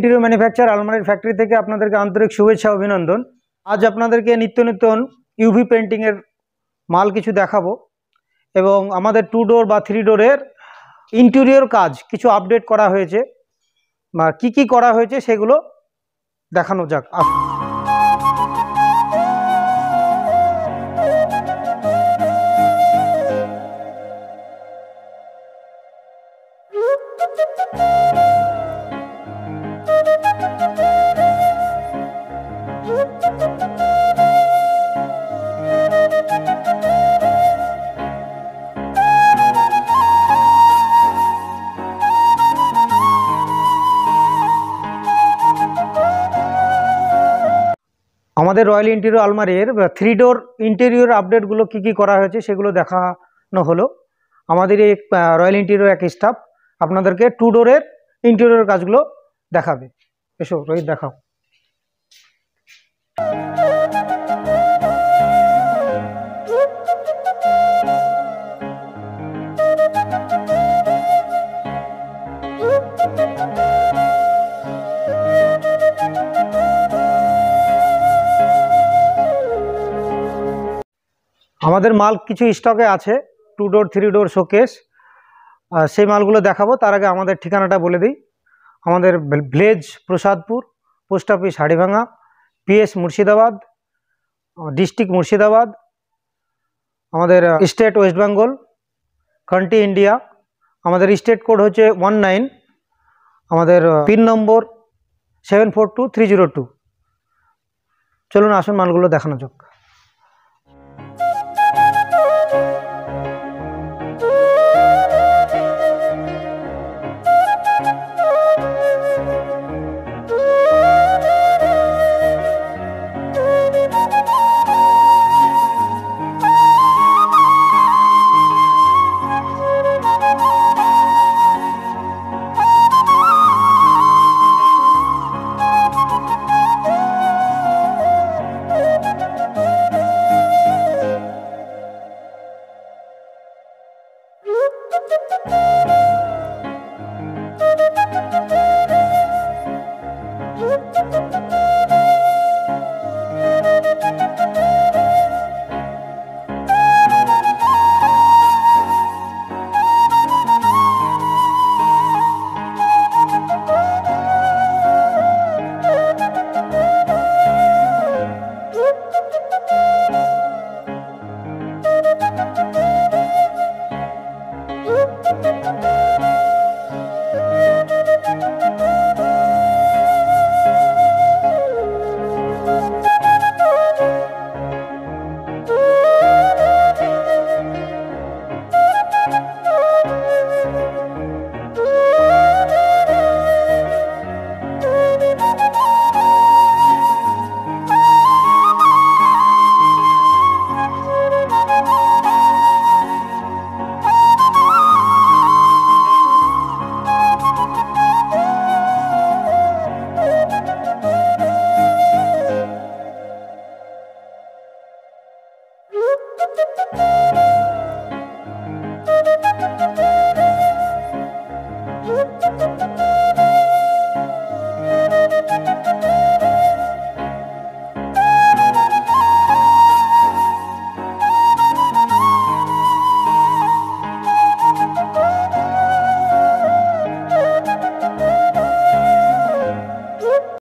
Interior manufacture আলমারির factory থেকে আপনাদেরকে আন্তরিক শুভেচ্ছা অভিনন্দন। আজ আপনাদেরকে নিত্য নতুন ইউভি পেন্টিংয়ের মাল কিছু দেখাবো এবং আমাদের 2 ডোর বা 3 ডোরের ইন্টেরিয়র কাজ কিছু আপডেট করা হয়েছে বা কি করা হয়েছে সেগুলো দেখানো যাক। আমাদের রয়্যাল ইন্টেরিয়র আলমারির 3 ডোর ইন্টেরিয়র আপডেটগুলো কি করা হয়েছে সেগুলো দেখানো হলো। আমাদের এই রয়্যাল ইন্টেরিয়র এক স্টাফ আপনাদেরকে 2 ডোরের ইন্টেরিয়র কাজগুলো দেখাবে। এসো রোহিত, দেখাও। আমাদের মাল কিছু স্টকে আছে, 2 ডোর 3 ডোর শোকেস, সেই মালগুলো দেখাবো। তার আগে আমাদের ঠিকানাটা বলে দিই। আমাদের ভিলেজ প্রসাদপুর, পোস্ট অফিস হাড়িভাঙা, পিএস মুর্শিদাবাদ, ডিস্ট্রিক্ট মুর্শিদাবাদ, আমাদের state West Bengal, country India. আমাদের স্টেট কোড হচ্ছে 19, আমাদের পিন নম্বর 742302। চলুন আসুন মালগুলো দেখানো যাক।